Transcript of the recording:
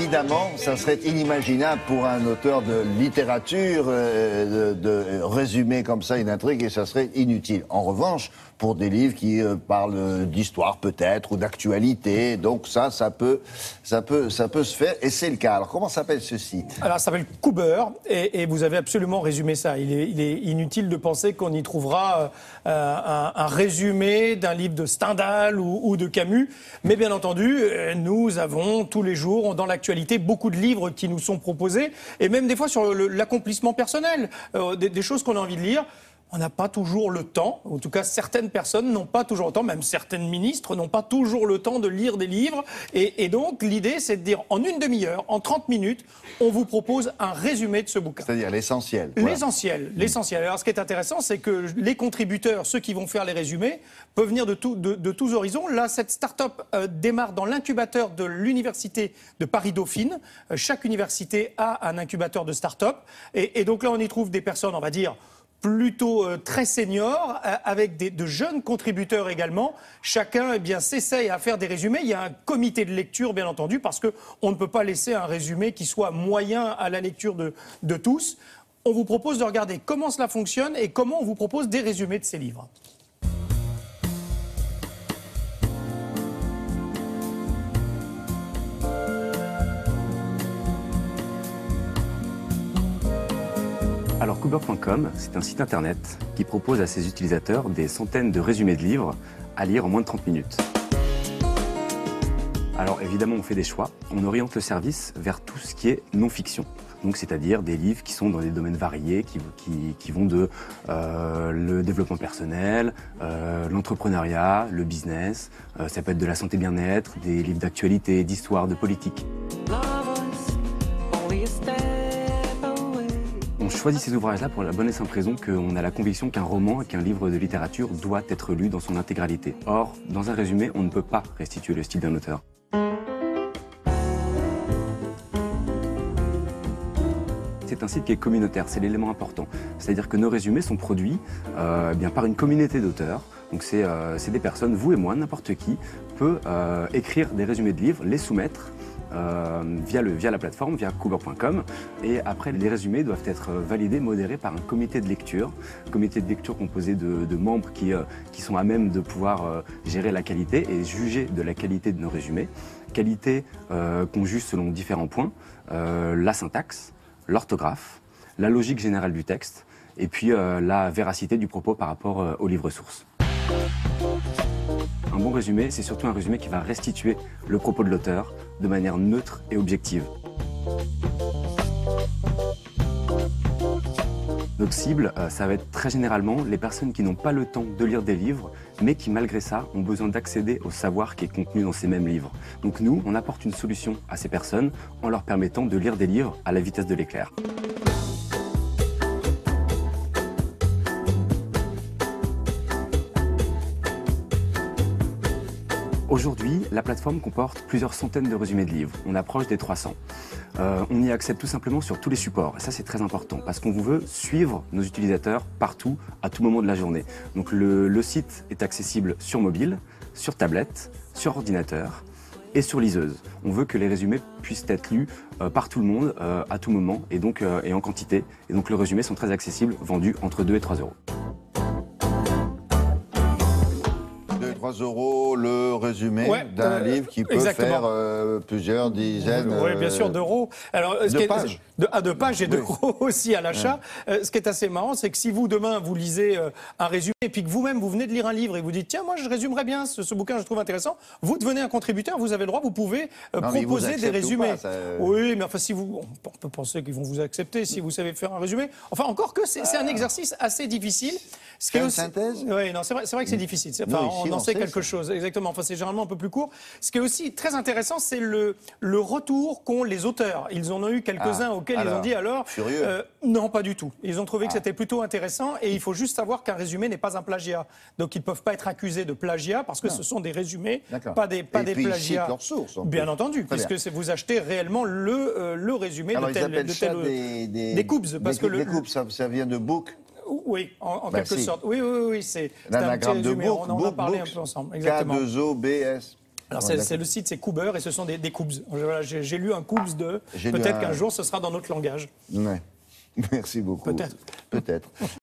évidemment, ça serait inimaginable pour un auteur de littérature de résumer comme ça une intrigue et ça serait inutile. En revanche, pour des livres qui parlent d'histoire peut-être ou d'actualité, donc ça peut se faire et c'est le cas. Alors comment s'appelle ce site? Alors ça s'appelle Cooper et vous avez absolument résumé ça. Il est inutile de penser qu'on y trouvera un résumé d'un livre de Stendhal ou de Camus, mais bien entendu, nous avons tous les jours dans l'actualité beaucoup de livres qui nous sont proposés et même des fois sur l'accomplissement personnel, des choses qu'on a envie de lire. On n'a pas toujours le temps, en tout cas certaines personnes n'ont pas toujours le temps, même certaines ministres n'ont pas toujours le temps de lire des livres. Et donc l'idée c'est de dire en une demi-heure, en 30 minutes, on vous propose un résumé de ce bouquin. C'est-à-dire l'essentiel. L'essentiel, l'essentiel. Alors ce qui est intéressant, c'est que les contributeurs, ceux qui vont faire les résumés, peuvent venir de tous horizons. Là, cette start-up démarre dans l'incubateur de l'université de Paris-Dauphine. Chaque université a un incubateur de start-up. Et donc là, on y trouve des personnes, on va dire, plutôt très seniors, avec de jeunes contributeurs également. Chacun s'essaye à faire des résumés. Il y a un comité de lecture, bien entendu, parce qu'on ne peut pas laisser un résumé qui soit moyen à la lecture de tous. On vous propose de regarder comment cela fonctionne et comment on vous propose des résumés de ces livres. Alors Cooper.com, c'est un site internet qui propose à ses utilisateurs des centaines de résumés de livres à lire en moins de 30 minutes. Alors évidemment, on fait des choix. On oriente le service vers tout ce qui est non-fiction. Donc c'est-à-dire des livres qui sont dans des domaines variés, qui vont de le développement personnel, l'entrepreneuriat, le business. Ça peut être de la santé bien-être, des livres d'actualité, d'histoire, de politique. On choisit ces ouvrages-là pour la bonne et simple raison qu'on a la conviction qu'un roman et qu'un livre de littérature doit être lu dans son intégralité. Or, dans un résumé, on ne peut pas restituer le style d'un auteur. C'est un site qui est communautaire, c'est l'élément important. C'est-à-dire que nos résumés sont produits par une communauté d'auteurs. Donc c'est des personnes, vous et moi, n'importe qui, peut écrire des résumés de livres, les soumettre via la plateforme, via Cooper.com. Et après, les résumés doivent être validés, modérés par un comité de lecture. Comité de lecture composé de membres qui sont à même de pouvoir gérer la qualité et juger de la qualité de nos résumés. Qualité qu'on juge selon différents points. La syntaxe, l'orthographe, la logique générale du texte et puis la véracité du propos par rapport au livre source. Un bon résumé, c'est surtout un résumé qui va restituer le propos de l'auteur de manière neutre et objective. Notre cible, ça va être très généralement les personnes qui n'ont pas le temps de lire des livres, mais qui malgré ça ont besoin d'accéder au savoir qui est contenu dans ces mêmes livres. Donc nous, on apporte une solution à ces personnes en leur permettant de lire des livres à la vitesse de l'éclair. Aujourd'hui, la plateforme comporte plusieurs centaines de résumés de livres. On approche des 300. On y accède tout simplement sur tous les supports. Et ça, c'est très important parce qu'on veut suivre nos utilisateurs partout, à tout moment de la journée. Donc le site est accessible sur mobile, sur tablette, sur ordinateur et sur liseuse. On veut que les résumés puissent être lus par tout le monde, à tout moment et donc et en quantité. Et donc les résumés sont très accessibles, vendus entre 2 et 3 euros. 3 euros le résumé d'un livre qui peut faire plusieurs dizaines bien sûr, d'euros. Alors, de pages. De pages et d'euros aussi à l'achat. Ce qui est assez marrant, c'est que si vous, demain, vous lisez un résumé et puis que vous-même, vous venez de lire un livre et vous dites « Tiens, moi, je résumerais bien ce bouquin, je trouve intéressant », vous devenez un contributeur, vous avez le droit, vous pouvez proposer des résumés. Pas, oui, mais enfin, si vous... On peut penser qu'ils vont vous accepter si vous savez faire un résumé. Enfin, encore que c'est un exercice assez difficile. C'est une synthèse ? Oui, non, c'est vrai que c'est difficile. Enfin, on en sait quelque chose, exactement. Enfin, c'est généralement un peu plus court. Ce qui est aussi très intéressant, c'est le retour qu'ont les auteurs. Ils en ont eu quelques-uns auxquels ils ont dit alors... Furieux non, pas du tout. Ils ont trouvé que c'était plutôt intéressant et il faut juste savoir qu'un résumé n'est pas un plagiat. Donc, ils ne peuvent pas être accusés de plagiat parce que ce sont des résumés, pas des plagiats. Ils citent leur source. Bien entendu, puisque vous achetez réellement le résumé de tel... Des Coubs. Des Coubs, ça vient de book. Oui, en quelque sorte. Oui, c'est l'anagramme de book. On en a parlé un peu ensemble. Exactement. K2OBS. Alors Ouais, c'est le site, c'est Coober, et ce sont des Coubs. Voilà, j'ai lu un Coubs de... Peut-être qu'un jour, ce sera dans notre langage. Ouais. Merci beaucoup. Peut-être. Peut-être.